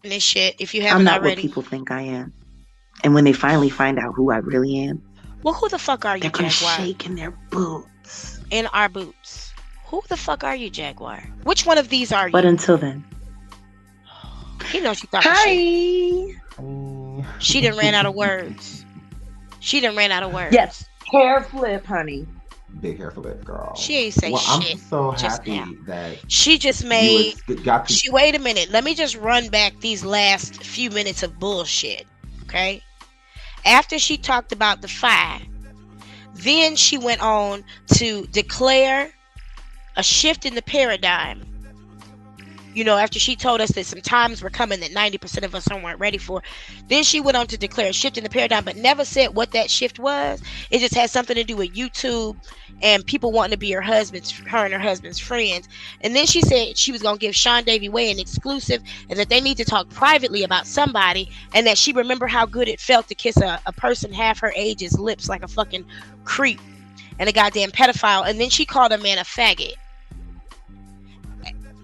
this shit if you I'm haven't not what already. people think I am. And when they finally find out who I really am, Well, who the fuck are you, they're gonna Jaguar? shake in their boots. In our boots. Who the fuck are you, Jaguar? Which one of these are you? But until then, He knows she talking shit. hi. She done ran out of words. She done ran out of words. Yes, hair flip, honey. Big hair flip, girl. She ain't say shit. I'm so just happy now. that She just made. got to. Wait a minute. Let me just run back these last few minutes of bullshit. Okay. After she talked about the fire, then she went on to declare a shift in the paradigm. You know, after she told us that some times were coming that 90% of us weren't ready for, then she went on to declare a shift in the paradigm, but never said what that shift was. It just had something to do with YouTube and people wanting to be her and her husband's friends. And then she said she was going to give Sean Davy Way an exclusive and that they need to talk privately about somebody, and that she remember how good it felt to kiss a person half her age's lips like a fucking creep and a goddamn pedophile. And then she called a man a faggot.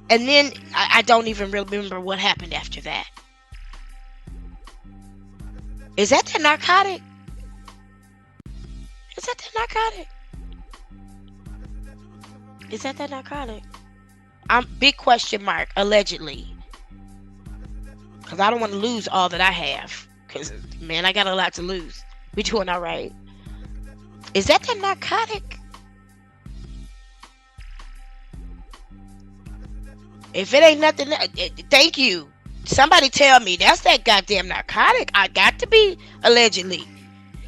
And then I don't even remember what happened after that. Is that the narcotic? Is that the narcotic? Is that the narcotic? I'm big question mark, allegedly. Because I don't want to lose all that I have. Because, man, I got a lot to lose. We doing all right. Is that the narcotic? If it ain't nothing, thank you. Somebody tell me that's that goddamn narcotic. I got to be allegedly.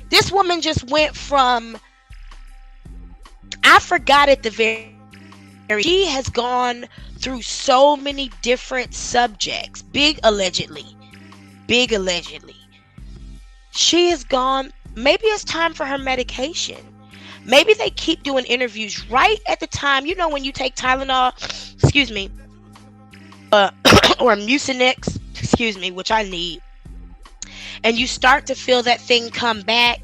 This woman just went from, I forgot at the very, she has gone through so many different subjects. Big allegedly. She has gone, maybe it's time for her medication. Maybe they keep doing interviews right at the time. You know when you take Tylenol, excuse me, or Mucinex, excuse me, which I need, and you start to feel that thing come back.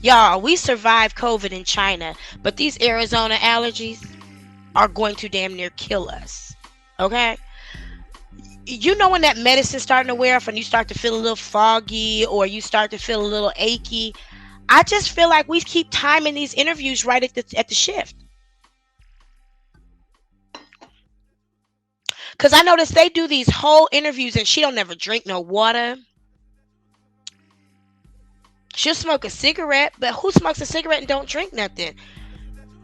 Y'all, we survived COVID in China, but these Arizona allergies are going to damn near kill us. Okay? You know when that medicine's starting to wear off and you start to feel a little foggy or you start to feel a little achy? I just feel like we keep timing these interviews right at the shift. Because I noticed they do these whole interviews and she don't never drink no water. She'll smoke a cigarette, but who smokes a cigarette and don't drink nothing?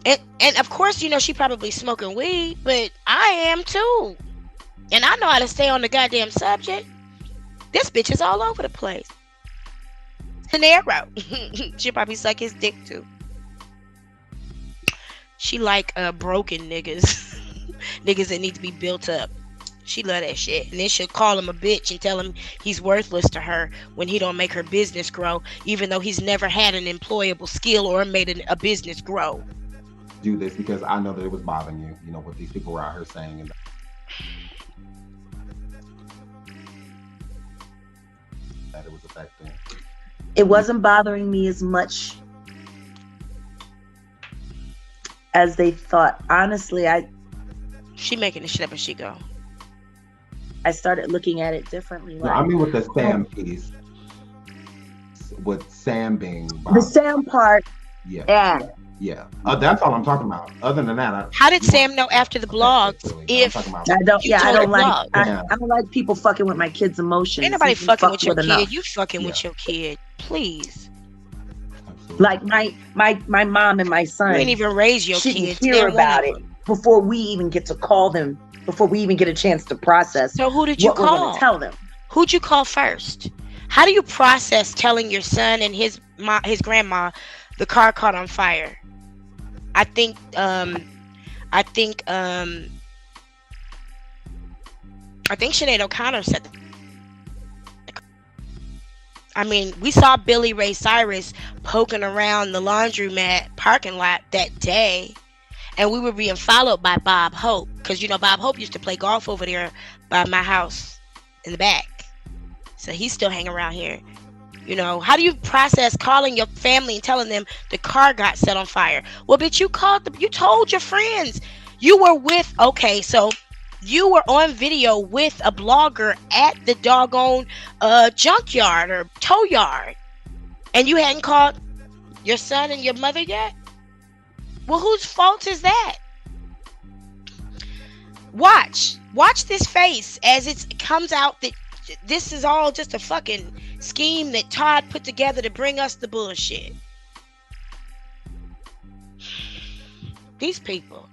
And of course, you know, she probably smoking weed, but I am too. And I know how to stay on the goddamn subject. This bitch is all over the place. An arrow. She'll probably suck his dick too. She like broken niggas. Niggas that need to be built up. She love that shit. And then she'll call him a bitch and tell him he's worthless to her when he don't make her business grow, even though he's never had an employable skill or made a business grow. Do this because I know that it was bothering you, you know, what these people were out here saying. And that it was affecting. It wasn't bothering me as much as they thought. Honestly, She making this shit up as she go. I started looking at it differently. No, I mean with the Sam piece, with Sam being the Sam part. Yeah. That's all I'm talking about. Other than that, how did Sam know after the blogs? If I don't like people fucking with my kids' emotions. Ain't nobody fucking with your kid. You fucking with your kid, please. Absolutely. Like my mom and my son. You ain't even raise your kids. Hear about it before we even get to call them. Before we even get a chance to process. So who did you call? We're gonna tell them. Who'd you call first? How do you process telling your son and his grandma the car caught on fire? I think Sinead O'Connor said that. I mean, we saw Billy Ray Cyrus poking around the laundromat parking lot that day. And we were being followed by Bob Hope. Because, you know, Bob Hope used to play golf over there by my house in the back. So he's still hanging around here. You know, how do you process calling your family and telling them the car got set on fire? Well, bitch, you told your friends. You were with, okay, so You were on video with a blogger at the doggone junkyard or tow yard, and you hadn't called your son and your mother yet? Well, whose fault is that? Watch this face as it comes out that this is all just a fucking scheme that Todd put together to bring us the bullshit. These people,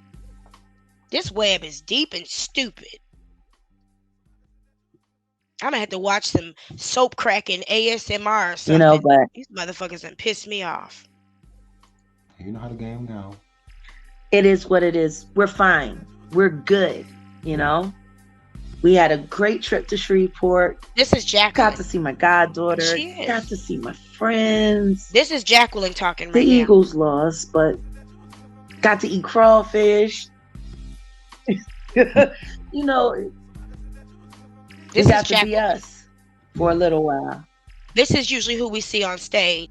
this web is deep and stupid. I'm gonna have to watch some soap cracking ASMR or something. You know, but these motherfuckers done piss me off. You know how the game goes. it is what it is. We're fine. We're good. You know, we had a great trip to Shreveport. This is Jacqueline. Got to see my goddaughter. She is. Got to see my friends. This is Jacqueline talking The right now. Eagles lost, but got to eat crawfish. You know, This we got is to be Jacqueline. us for a little while. This is usually who we see on stage.